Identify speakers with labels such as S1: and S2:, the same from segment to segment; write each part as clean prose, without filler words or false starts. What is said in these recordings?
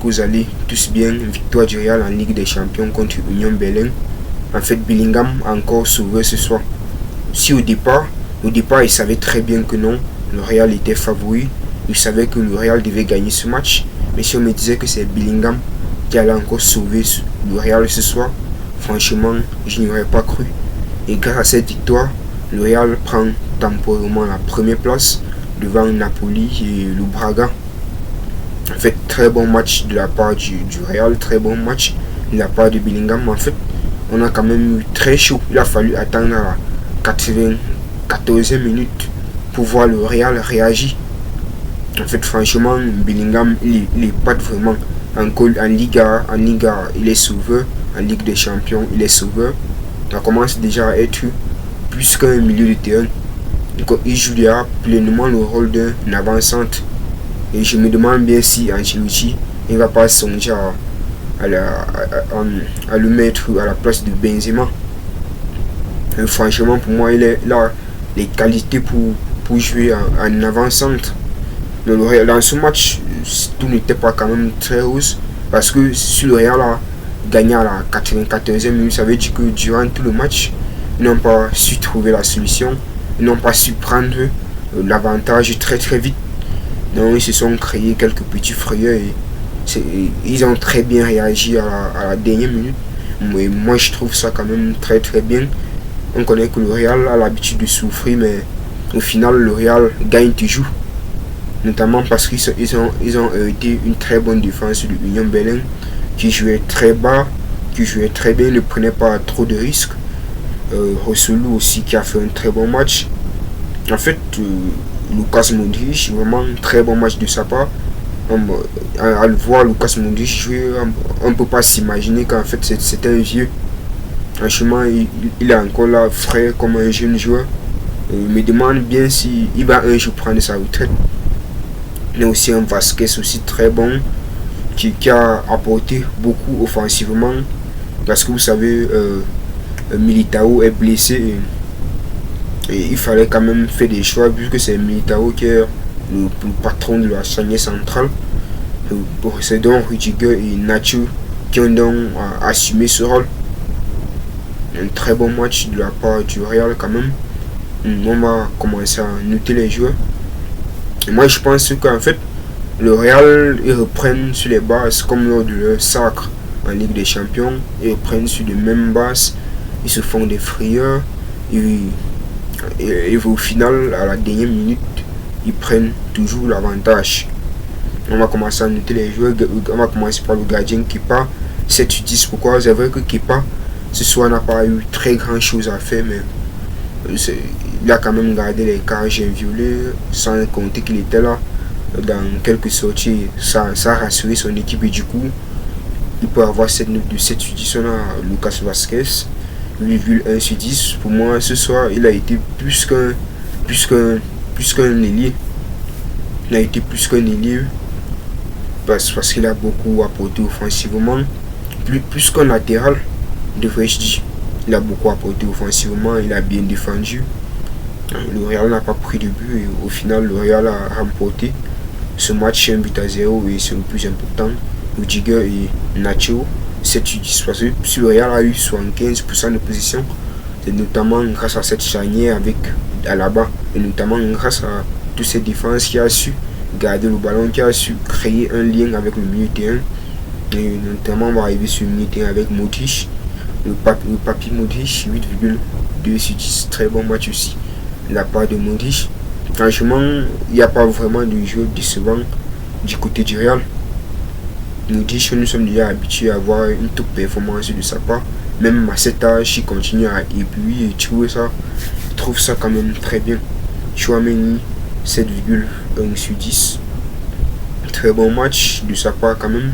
S1: qu'aux allées, tous bien, victoire du Real en Ligue des Champions contre Union Berlin. En fait, Bellingham a encore sauvé ce soir. Si au départ, il savait très bien que non, le Real était favori. Il savait que le Real devait gagner ce match. Mais si on me disait que c'est Bellingham qui allait encore sauver le Real ce soir, franchement, je n'y aurais pas cru. Et grâce à cette victoire, le Real prend temporairement la première place devant Napoli et le Braga. En fait, très bon match de la part du Real, très bon match de la part de Bellingham. En fait, on a quand même eu très chaud. Il a fallu attendre à la 94e minute pour voir le Real réagir. En fait, franchement, Bellingham, il est pas vraiment en Liga, il est sauveur. En Ligue des Champions, il est sauveur. Ça commence déjà à être plus qu'un milieu de terrain. Donc, il joue déjà pleinement le rôle d'un avant-centre. Et je me demande bien si Ancelotti ne va pas songer à le mettre à la place de Benzema. Et franchement, pour moi, il a les qualités pour jouer en avant-centre. Dans ce match, tout n'était pas quand même très rose. Parce que si le Real a gagné à la 94e minute, ça veut dire que durant tout le match, ils n'ont pas su trouver la solution. Ils n'ont pas su prendre l'avantage très très vite. Donc ils se sont créés quelques petits frayeurs et ils ont très bien réagi à la dernière minute. Mais moi je trouve ça quand même très très bien. On connaît que le Real a l'habitude de souffrir, mais au final le Real gagne toujours. Notamment parce qu'ils ont hérité une très bonne défense de Union Berlin qui jouait très bas, qui jouait très bien, ne prenait pas trop de risques. Rosselló aussi qui a fait un très bon match. En fait, Lukas Modric, vraiment un très bon match de sa part. À le voir Lukas Modric jouer, on ne peut pas s'imaginer qu'en fait c'est un vieux. Franchement, il est encore là frais comme un jeune joueur. Je me demande bien s'il va un jour prendre sa retraite. Il y a aussi un Vasquez aussi très bon qui a apporté beaucoup offensivement. Parce que vous savez, Militao est blessé et il fallait quand même faire des choix vu que c'est Militao qui est le patron de la charnière centrale. C'est donc Rudiger et Nacho qui ont donc assumé ce rôle. Un très bon match de la part du Real quand même. On va commencer à noter les joueurs. Et moi je pense qu'en fait le Real ils reprennent sur les bases comme lors de leur sacre en Ligue des Champions. Ils reprennent sur les mêmes bases. Ils se font des frayeurs. Et au final, à la dernière minute, ils prennent toujours l'avantage. On va commencer à noter les joueurs. On va commencer par le gardien Kepa. 7-10. Pourquoi? C'est vrai que Kepa, ce soir, n'a pas eu très grand chose à faire, mais il a quand même gardé les cages inviolées, sans compter qu'il était là dans quelques sorties. Ça a rassuré son équipe et du coup, il peut avoir cette note de 7-10. On a Lucas Vasquez. 8,1/10. Pour moi, ce soir, il a été plus qu'un ailier. Il a été plus qu'un ailier parce qu'il a beaucoup apporté offensivement. Plus qu'un latéral, devrais-je dire. Il a beaucoup apporté offensivement, il a bien défendu. Le Real n'a pas pris de but et au final, le Real a remporté ce match 1-0 et c'est le plus important. Rudiger et Nacho. 7-10 parce que si le Real a eu 75% de position, c'est notamment grâce à cette charnière avec Alaba et notamment grâce à toutes ces défenses qui a su garder le ballon, qui a su créer un lien avec le milieu de terrain. Et notamment on va arriver sur le milieu de terrain avec Modric, le papy Modric, 8,2/10. Très bon match aussi de la part de Modric. Franchement, il n'y a pas vraiment de jeu décevant du côté du Real. Modric, nous sommes déjà habitués à avoir une top performance de sa part. Même à cet âge, il continue à éblouir et je trouve ça quand même très bien. Tchouaméni, 7,1/10. Très bon match de sa part quand même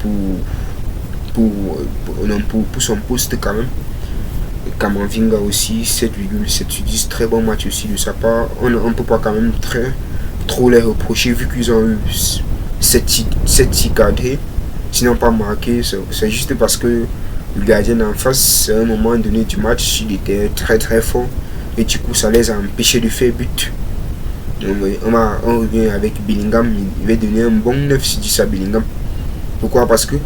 S1: pour son poste quand même. Kamavinga aussi, 7,7/10. Très bon match aussi de sa part. On ne peut pas quand même trop les reprocher vu qu'ils ont eu 7 cadrés. S'ils n'ont pas marqué, c'est juste parce que le gardien en face, à un moment donné du match, il était très très fort. Et du coup, ça les a empêchés de faire but. On revient avec Bellingham. Il va donner un bon 9/10 à Bellingham. Pourquoi? Parce que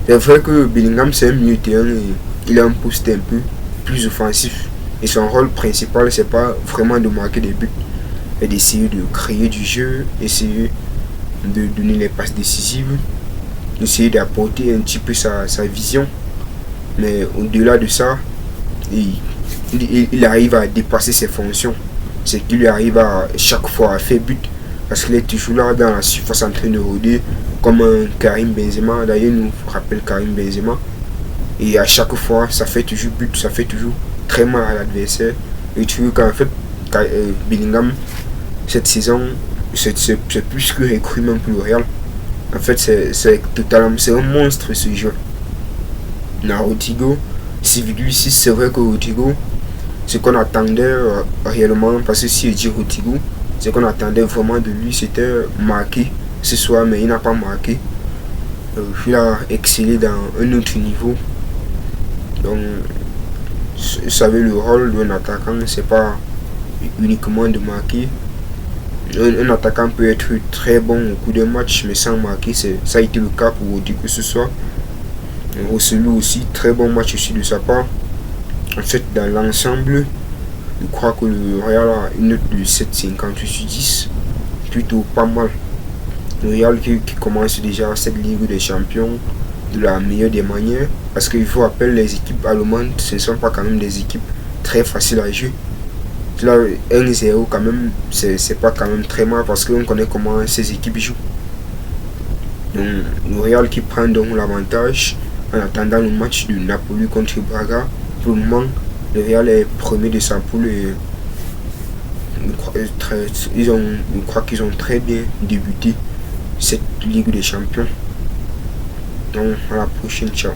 S1: c'est vrai que Bellingham c'est un milieu de terrain et il a un poste un peu plus offensif. Et son rôle principal, c'est pas vraiment de marquer des buts, mais d'essayer de créer du jeu, essayer de donner les passes décisives, essayer d'apporter un petit peu sa vision. Mais au-delà de ça, il arrive à dépasser ses fonctions. C'est qu'il lui arrive à chaque fois à faire but. Parce qu'il est toujours là dans la surface en train de rôder comme un Karim Benzema. D'ailleurs, il nous rappelle Karim Benzema. Et à chaque fois, ça fait toujours but, ça fait toujours très mal à l'adversaire. Et tu vois qu'en fait, Bellingham, cette saison, c'est plus que recru même pour le Real. En fait, c'est un monstre ce jeu. Rodrigo, 6,6, c'est vrai que Rodrigo, ce qu'on attendait réellement, parce que si je dis Rodrigo, ce qu'on attendait vraiment de lui, c'était marquer ce soir, mais il n'a pas marqué. Il a excellé dans un autre niveau. Donc, vous savez, le rôle d'un attaquant, c'est pas uniquement de marquer. Un attaquant peut être très bon au cours d'un match, mais sans marquer, ça a été le cas pour Rodrigo ce soir. Rosselló aussi, très bon match aussi de sa part. En fait, dans l'ensemble, je crois que le Real a une note de 7,58 sur 10. Plutôt pas mal. Le Real qui commence déjà cette Ligue des Champions de la meilleure des manières. Parce qu'il faut rappeler, les équipes allemandes, ce ne sont pas quand même des équipes très faciles à jouer. Là, 1-0 quand même, c'est pas quand même très mal parce qu'on connaît comment ces équipes jouent. Donc, le Real qui prend donc l'avantage en attendant le match de Napoli contre Braga. Pour le moment, le Real est premier de sa poule et je crois qu'ils ont très bien débuté cette Ligue des Champions. Donc, à la prochaine, ciao.